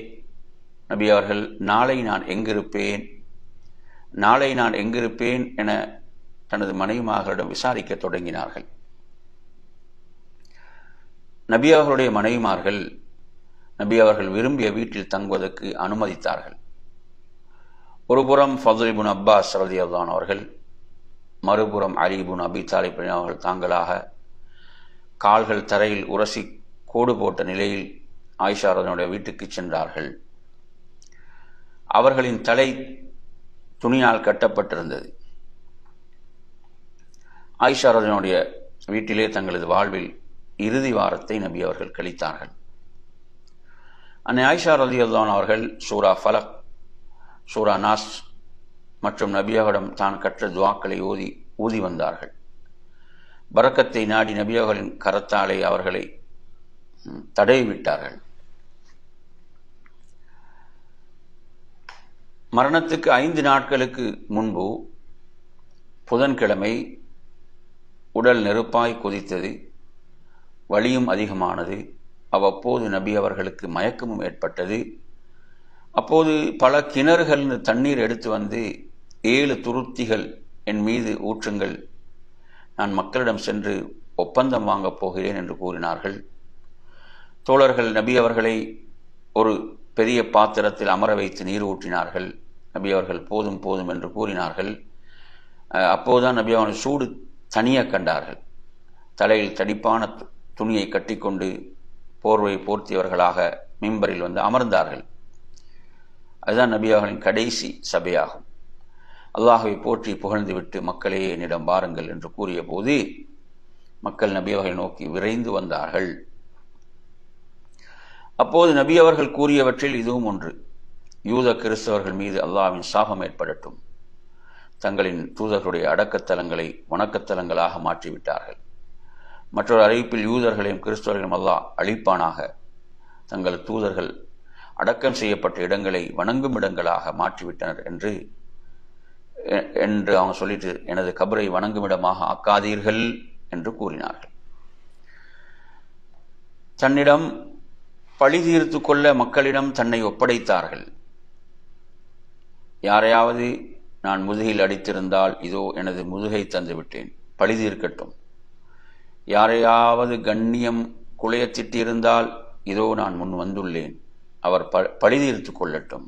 நபி அவர்கள் நாளை நான் எங்கிருப்பேன் என தனது மனைவிமார்களிடம் விசாரிக்க தொடங்கினார்கள். நபி அவர்களுடைய மனைவிமார்கள் நபி அவர்கள் விரும்பிய வீட்டில் தங்குவதற்கு அனுமதித்தார்கள். ஒருபுறம் ஃபதுல் இப்னு அப்பாஸ் ரலியல்லாஹு அன்ஹு அவர்கள், மறுபுறம் அலி இப்னு அபி தாலிப் அவர்கள் தாங்களாக கால்கள் தரையில் உரசி கோடு போட்ட நிலையில் ஆயிஷா ரலியல்லாஹு அன்ஹா வீட்டுக்கு சென்றார்கள். அவர்களின் தலை துணியால் கட்டப்பட்டிருந்தது. ஆயிஷா ரலியல்லாஹு அன்ஹா வீட்டிலே தங்களது வாழ்வில் இறுதி வாரத்தை நபி அவர்கள் கழித்தார்கள். அன்னை ஆயிஷா ரலியல்லாஹு அன்ஹா அவர்கள் சூரா ஃபலக், சூரா நாஸ் மற்றும் நபியாவிடம் தான் கற்ற துஆக்களை ஊதி வந்தார்கள். பரக்கத்தை நாடி நபியாவின் கரத்தாலே அவர்களை தடவி விட்டார்கள். மரணத்துக்கு 5 நாட்களுக்கு முன்பு புதன்கிழமை உடல் நெருப்பாய் கொதித்தது, வலியும் அதிகமானது. அவ்வப்போது நபி அவர்களுக்கு மயக்கமும் ஏற்பட்டது. அப்போது பல கிணறுகள் தண்ணீர் எடுத்து வந்து 7 துருத்திகள் என் மீது ஊற்றுங்கள், நான் மக்களிடம் சென்று ஒப்பந்தம் வாங்கப் போகிறேன் என்று கூறினார்கள். தோழர்கள் நபி அவர்களை ஒரு பெரிய பாத்திரத்தில் அமர வைத்து நீர் ஊற்றினார்கள். நபி அவர்கள் போதும் போதும் என்று கூறினார்கள். அப்போதுதான் நபி அவர்கள் சூடு தனிய கண்டார்கள். தலையில் தடிப்பான துணியை கட்டிக்கொண்டு போர்வை போர்த்தியவர்களாக மிம்பரில் வந்து அமர்ந்தார்கள். அதுதான் நபி அவர்களின் கடைசி சபையாகும். அல்லாஹ்வை போற்றி புகழ்ந்துவிட்டு மக்களே என்னிடம் வாருங்கள் என்று கூறிய போது மக்கள் நபி அவர்களை நோக்கி விரைந்து வந்தார்கள். அப்போது நபி அவர்கள் கூறியவற்றில் இதுவும் ஒன்று. யூத கிறிஸ்தவர்கள் மீது அல்லாஹ்வின் சாபம் ஏற்படட்டும். தங்களின் தூதர்களுடைய அடக்கத்தலங்களை வணக்கத்தலங்களாக மாற்றிவிட்டார்கள். மற்றொரு அறிவிப்பில் யூதர்களையும் கிறிஸ்தவர்களையும் அல்லாஹ் அழிப்பானாக. தங்கள் தூதர்கள் அடக்கம் செய்யப்பட்ட இடங்களை வணங்கும் இடங்களாக மாற்றிவிட்டனர் என்று அவங்க சொல்லிட்டு எனது கபரை வணங்கும் இடமாக ஆக்காதீர்கள் என்று கூறினார்கள். தன்னிடம் பழி தீர்த்து கொள்ள மக்களிடம் தன்னை ஒப்படைத்தார்கள். யாரையாவது நான் முதுகில் அடித்திருந்தால் இதோ எனது முதுகை தந்து விட்டேன், பழி தீர்க்கட்டும். யாரையாவது கண்ணியம் குலைய திட்டியிருந்தால் இதோ நான் முன் வந்துள்ளேன், அவர் பழி தீர்த்து கொள்ளட்டும்.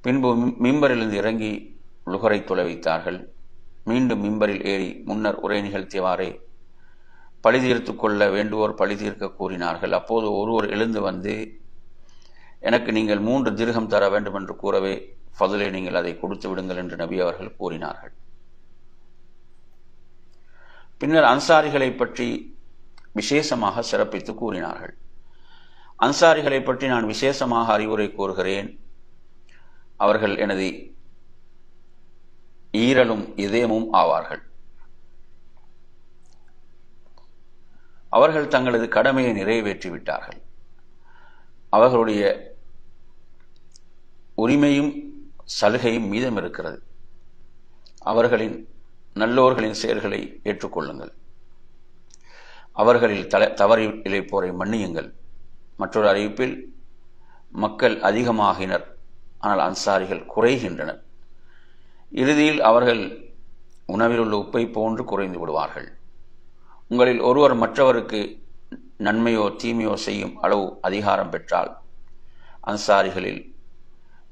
பின்பு மிம்பரிலிருந்து இறங்கி லுகரை தொலை வைத்தார்கள். மீண்டும் மிம்பரில் ஏறி முன்னர் உரை நிகழ்த்தியவாறே பழி தீர்த்து கொள்ள வேண்டுவோர் பழி தீர்க்க கூறினார்கள். அப்போது ஒருவர் எழுந்து வந்து, எனக்கு நீங்கள் 3 திர்ஹம் தர வேண்டும் என்று கூறவே, ஃபதுலே நீங்கள் அதை கொடுத்து விடுங்கள் என்று நபி அவர்கள் கூறினார்கள். பின்னர் அன்சாரிகளை பற்றி விசேஷமாக சிறப்பித்து கூறினார்கள். அன்சாரிகளை பற்றி நான் விசேஷமாக அறிவுரை கூறுகிறேன். அவர்கள் எனது ஈரலும் இதயமும் ஆவார்கள். அவர்கள் தங்களது கடமையை நிறைவேற்றிவிட்டார்கள். அவர்களுடைய உரிமையும் சலுகையும் மீதம் இருக்கிறது. அவர்களின் நல்லோர்களின் செயல்களை ஏற்றுக்கொள்ளுங்கள். அவர்களில் தவறி இழைப்போரை மன்னியுங்கள். மற்றொரு அறிவிப்பில் மக்கள் அதிகமாகினர், ஆனால் அன்சாரிகள் குறைகின்றனர். இறுதியில் அவர்கள் உணவில் உள்ள உப்பை போன்று குறைந்து விடுவார்கள். உங்களில் ஒருவர் மற்றவருக்கு நன்மையோ தீமையோ செய்யும் அளவு அதிகாரம் பெற்றால் அன்சாரிகளில்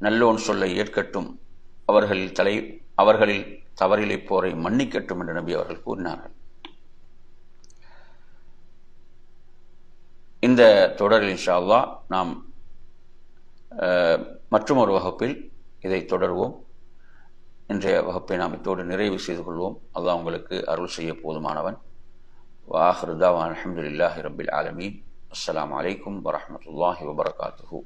நல்லோன் சொல்ல ஏற்கட்டும், அவர்களில் தவறிழைப்போரை மன்னிக்கட்டும் என்று நபி அவர்கள் கூறினார்கள். இந்த தொடரில் இன்ஷா அல்லாஹ் நாம் மற்றொரு வகுப்பில் இதை தொடர்வோம். இன்றைய வகுப்பை நாம் இத்தோடு நிறைவு செய்து கொள்வோம். அல்லாஹ் உங்களுக்கு அருள் செய்ய போதுமானவன். வஆஹிரு தஅவானா அல்ஹம்துலில்லாஹி ரப்பில் ஆலமீன். அஸ்ஸலாமு அலைக்கும் வரஹ்மத்துல்லாஹி வபரகாத்துஹு.